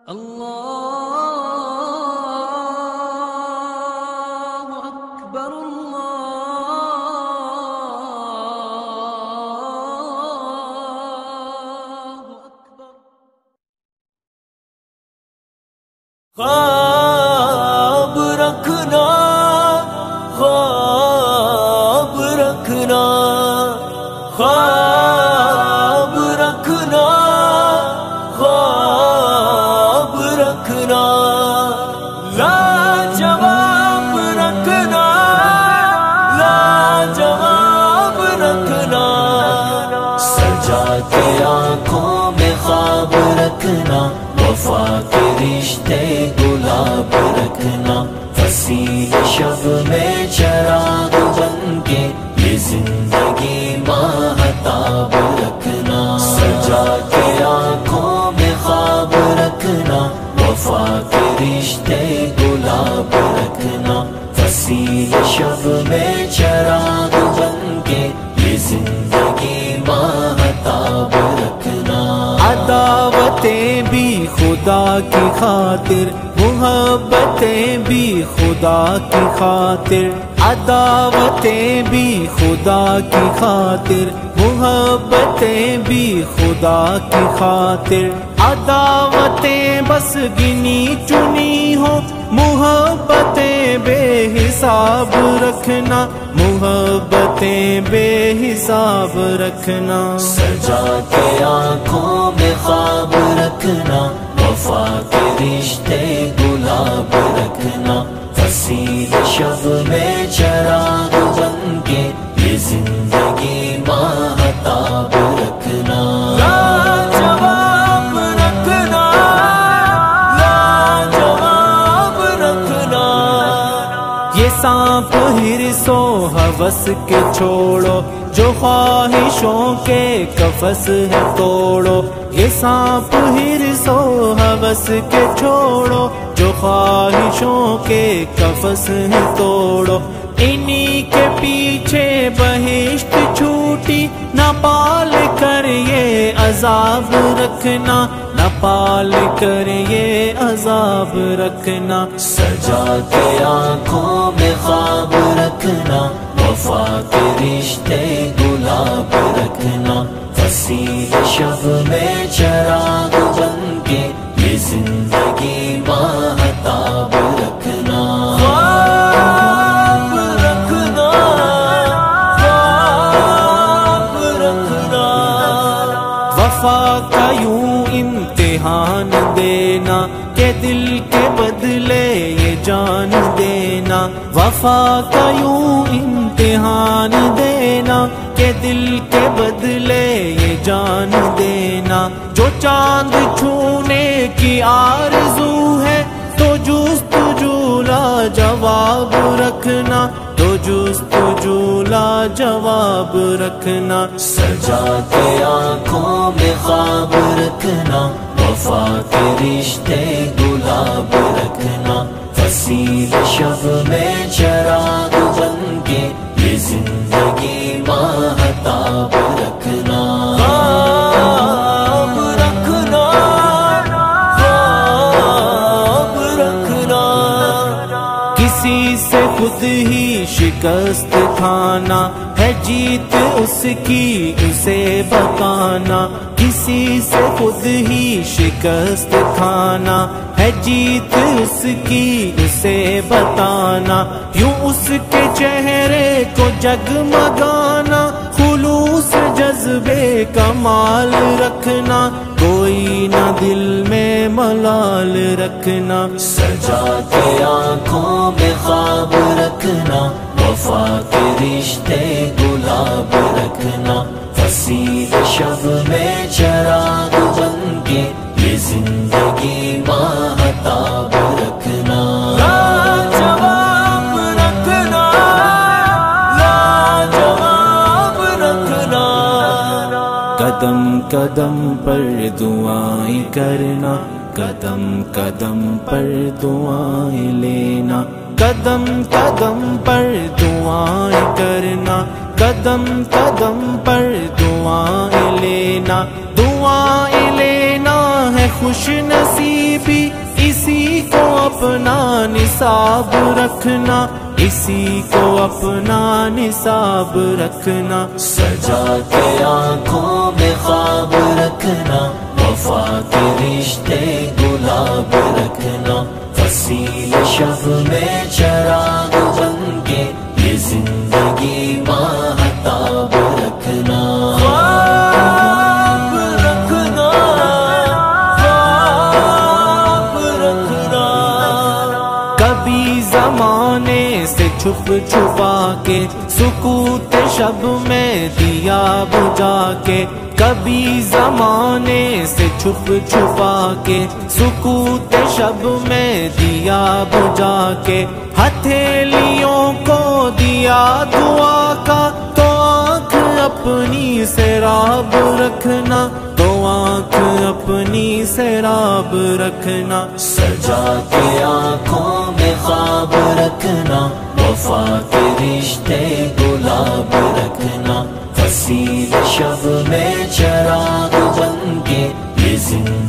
اللہ اکبر اللہ اکبر۔ خواب رکھنا، خواب رکھنا، خواب رکھنا، خواب رکھنا، لاجواب رکھنا، لاجواب رکھنا، سجا کے آنکھوں میں خواب رکھنا، وفا کے رشتے گلاب رکھنا، فصیح شب میں چراغ بن کے یہ زندگی ماہتاب رکھنا، سجا کے آنکھوں میں خواب رکھنا، وفا کے رشتے گلاب رکھنا، فصیح شب میں چراغ بن کے یہ زندگی ماہتاب رکھنا، عداوتیں بھی خدا کی خاطر، محبتیں بھی خدا کی خاطر، عداوتیں بھی خدا کی خاطر، محبتیں بھی خدا کی خاطر، عداوتیں بس گنی چنی ہو، محبتیں بے حساب رکھنا، محبتیں بے حساب رکھنا، سجا کے آنکھوں میں خواب رکھنا، وفا کے رشتے گلاب رکھنا، فصیح شب میں چراغ بن کے یہ زندگی ماہتاب رکھنا، لاجواب رکھنا، لاجواب رکھنا، یہ سانپ ہرس و ہوس کے چھوڑو، جو خواہشوں کے قفس ہے توڑو، یہ سانپ ہرس و ہوس کے چھوڑو، جو خواہشوں کے قفس ہے توڑو، انہی کے پیچھے بہشت چھوٹی، نہ پال کر یہ عذاب رکھنا، نہ پال کر یہ عذاب رکھنا، سجا کے آنکھوں میں خواب رکھنا، وفا کے رشتے گلاب رکھنا، فصیح شب میں چراغ بن کے یہ زندگی ماہتاب رکھنا، خواب رکھنا، خواب رکھنا، وفا کا یوں امتحان دینا کہ دل کے بدلے یہ جان دینا، وفا کا یوں امتحان دینا کہ دل کے بدلے یہ جان دینا، جو چاند چھونے کی آرزو ہے تو جستجو لاجواب رکھنا، تو جستجو لاجواب رکھنا، سجا کے آنکھوں میں خواب رکھنا، وفا کے رشتے گلاب رکھنا، فصیح شب میں چراغ بن کے یہ زندگی ماہتاب رکھنا، خواب رکھنا، خواب رکھنا، کسی سے خود ہی شکست کھانا ہے جیت اس کی اسے بتانا، کسی سے خود ہی شکست کھانا ہے جیت اس کی اسے بتانا، یوں اس کے چہرے کو جگمگانا، خلوص جذبے کمال رکھنا، کوئی نہ دل میں ملال رکھنا، سجا کے آنکھوں میں خواب رکھنا، وفا کے رشتے گلاب رکھنا، فصیح شب میں چراغ بن کے یہ زندگی ماہتاب رکھنا، لاجواب رکھنا، لاجواب رکھنا، قدم قدم پر دعائیں کرنا، قدم قدم پر دعائیں لینا، قدم قدم پر دعائیں کرنا، قدم قدم پر دعائیں لینا، دعائیں لینا ہے خوش نصیبی اسی کو اپنا نصاب رکھنا، اسی کو اپنا نصاب رکھنا، سجا کے آنکھوں میں خواب رکھنا، وفا کے رشتے گلاب رکھنا، فصیل شب میں چراغ بن کے یہ زندگی ماہتاب رکھنا، خواب رکھنا، خواب رکھنا، کبھی زمانے سے چھپ چھپا کے سکوت شب میں دیا بجھا کے، کبھی زمانے سے چھپ چھپا کے سکوت شب میں دیا بجھا کے، ہتھیلیوں کو دیا دعا کا تو آنکھ اپنی سیراب رکھنا، تو آنکھ اپنی سیراب رکھنا، سجا کے آنکھوں میں خواب رکھنا، وفا کے رشتے گلاب رکھنا، فصیل شب میں چراغ بن کے یہ زندگی